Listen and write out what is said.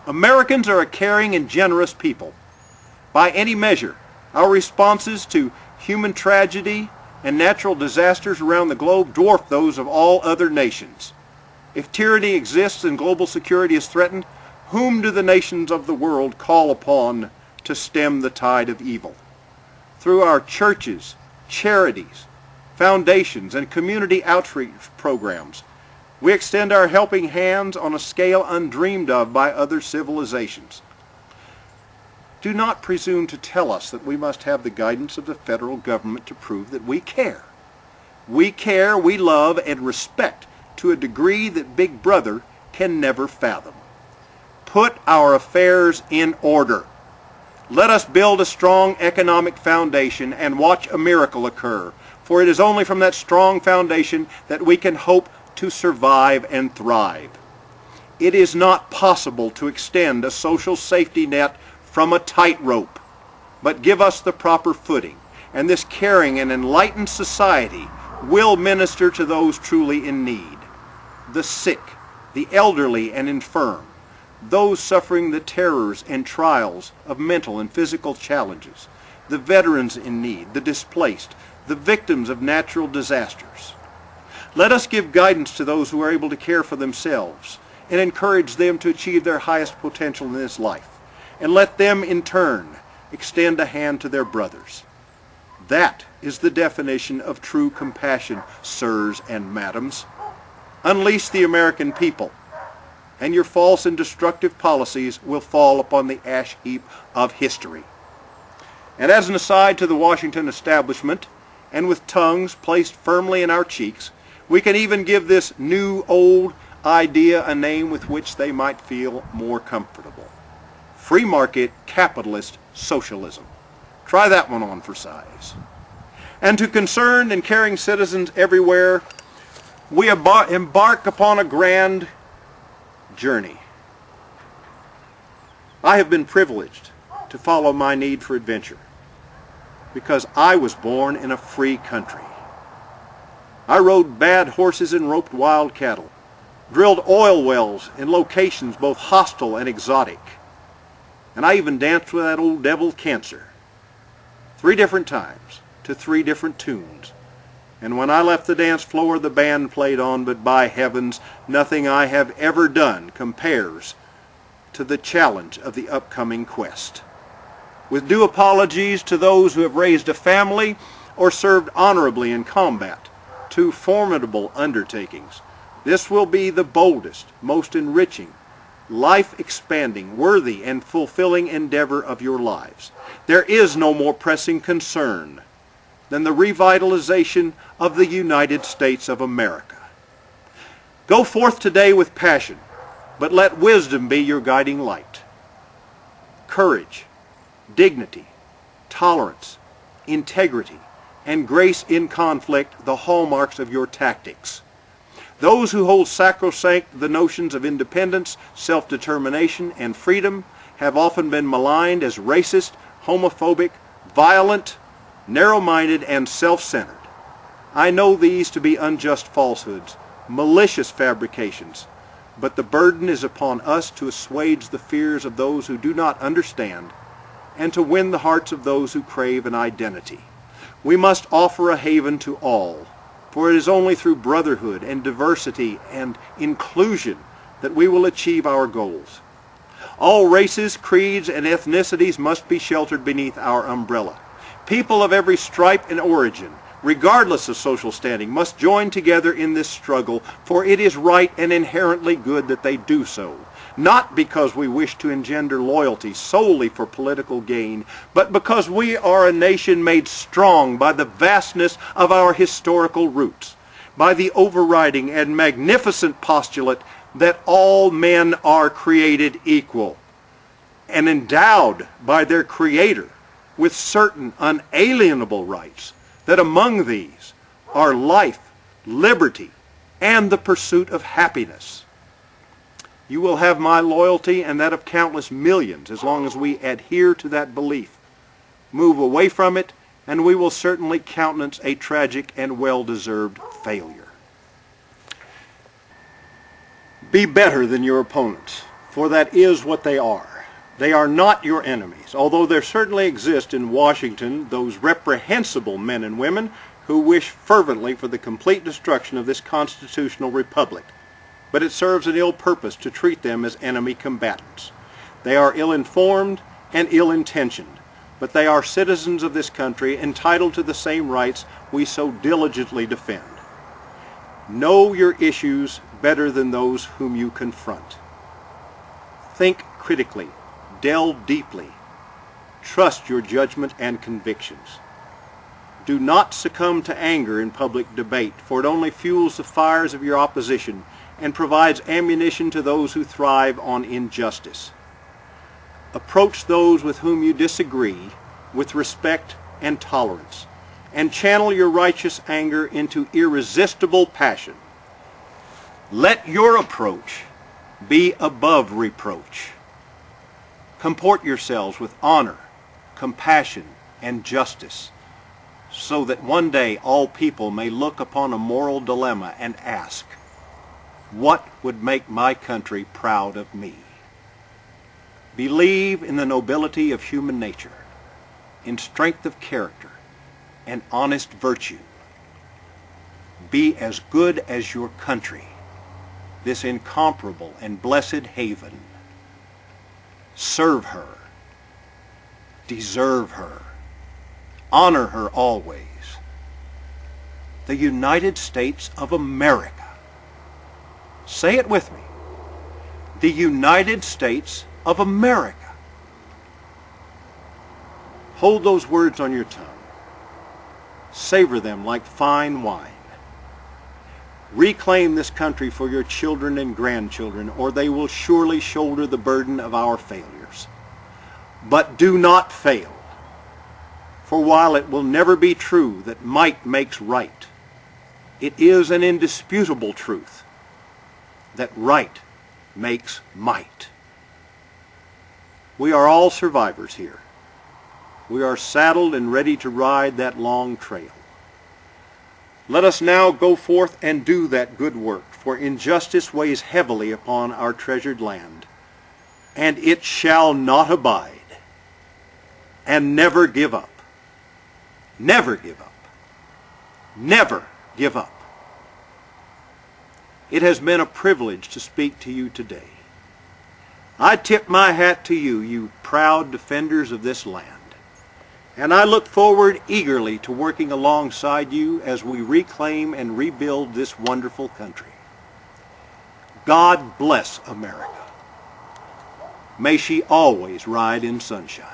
Americans are a caring and generous people. By any measure, our responses to human tragedy and natural disasters around the globe dwarf those of all other nations. If tyranny exists and global security is threatened, whom do the nations of the world call upon to stem the tide of evil? Through our churches, charities, foundations, and community outreach programs, we extend our helping hands on a scale undreamed of by other civilizations. Do not presume to tell us that we must have the guidance of the federal government to prove that we care. We care, we love, and respect to a degree that Big Brother can never fathom. Put our affairs in order. Let us build a strong economic foundation and watch a miracle occur, for it is only from that strong foundation that we can hope to survive and thrive. It is not possible to extend a social safety net from a tightrope, but give us the proper footing, and this caring and enlightened society will minister to those truly in need. The sick, the elderly and infirm, those suffering the terrors and trials of mental and physical challenges, the veterans in need, the displaced, the victims of natural disasters. Let us give guidance to those who are able to care for themselves and encourage them to achieve their highest potential in this life, and let them in turn extend a hand to their brothers. That is the definition of true compassion, sirs and madams. Unleash the American people, and your false and destructive policies will fall upon the ash heap of history. And as an aside to the Washington establishment, and with tongues placed firmly in our cheeks, we can even give this new old idea a name with which they might feel more comfortable. Free market capitalist socialism. Try that one on for size. And to concerned and caring citizens everywhere, we embark upon a grand journey. I have been privileged to follow my need for adventure because I was born in a free country. I rode bad horses and roped wild cattle, drilled oil wells in locations both hostile and exotic, and I even danced with that old devil cancer 3 different times to 3 different tunes. And when I left the dance floor, the band played on, but by heavens, nothing I have ever done compares to the challenge of the upcoming quest. With due apologies to those who have raised a family or served honorably in combat, 2 formidable undertakings, this will be the boldest, most enriching, life-expanding, worthy, and fulfilling endeavor of your lives. There is no more pressing concern than the revitalization of the United States of America. Go forth today with passion, but let wisdom be your guiding light. Courage, dignity, tolerance, integrity, and grace in conflict, the hallmarks of your tactics. Those who hold sacrosanct the notions of independence, self-determination, and freedom have often been maligned as racist, homophobic, violent, narrow-minded, and self-centered. I know these to be unjust falsehoods, malicious fabrications, but the burden is upon us to assuage the fears of those who do not understand and to win the hearts of those who crave an identity. We must offer a haven to all, for it is only through brotherhood and diversity and inclusion that we will achieve our goals. All races, creeds, and ethnicities must be sheltered beneath our umbrella. People of every stripe and origin, regardless of social standing, must join together in this struggle, for it is right and inherently good that they do so, not because we wish to engender loyalty solely for political gain, but because we are a nation made strong by the vastness of our historical roots, by the overriding and magnificent postulate that all men are created equal and endowed by their Creator with certain unalienable rights, that among these are life, liberty, and the pursuit of happiness. You will have my loyalty and that of countless millions as long as we adhere to that belief. Move away from it, and we will certainly countenance a tragic and well-deserved failure. Be better than your opponents. For that is what they are. They are not your enemies, although there certainly exist in Washington those reprehensible men and women who wish fervently for the complete destruction of this constitutional republic. But it serves an ill purpose to treat them as enemy combatants. They are ill-informed and ill-intentioned, but they are citizens of this country entitled to the same rights we so diligently defend. Know your issues better than those whom you confront. Think critically, delve deeply, trust your judgment and convictions. Do not succumb to anger in public debate, for it only fuels the fires of your opposition and provides ammunition to those who thrive on injustice. Approach those with whom you disagree with respect and tolerance, and channel your righteous anger into irresistible passion. Let your approach be above reproach. Comport yourselves with honor, compassion, and justice, so that one day all people may look upon a moral dilemma and ask, what would make my country proud of me? Believe in the nobility of human nature, in strength of character, and honest virtue. Be as good as your country, this incomparable and blessed haven. Serve her, deserve her, honor her always. The United States of America. Say it with me. The United States of America. Hold those words on your tongue. Savor them like fine wine. Reclaim this country for your children and grandchildren, or they will surely shoulder the burden of our failures. But do not fail, for while it will never be true that might makes right, it is an indisputable truth that right makes might. We are all survivors here. We are saddled and ready to ride that long trail. Let us now go forth and do that good work, for injustice weighs heavily upon our treasured land, and it shall not abide. And never give up. Never give up. Never give up. It has been a privilege to speak to you today. I tip my hat to you, you proud defenders of this land. And I look forward eagerly to working alongside you as we reclaim and rebuild this wonderful country. God bless America. May she always ride in sunshine.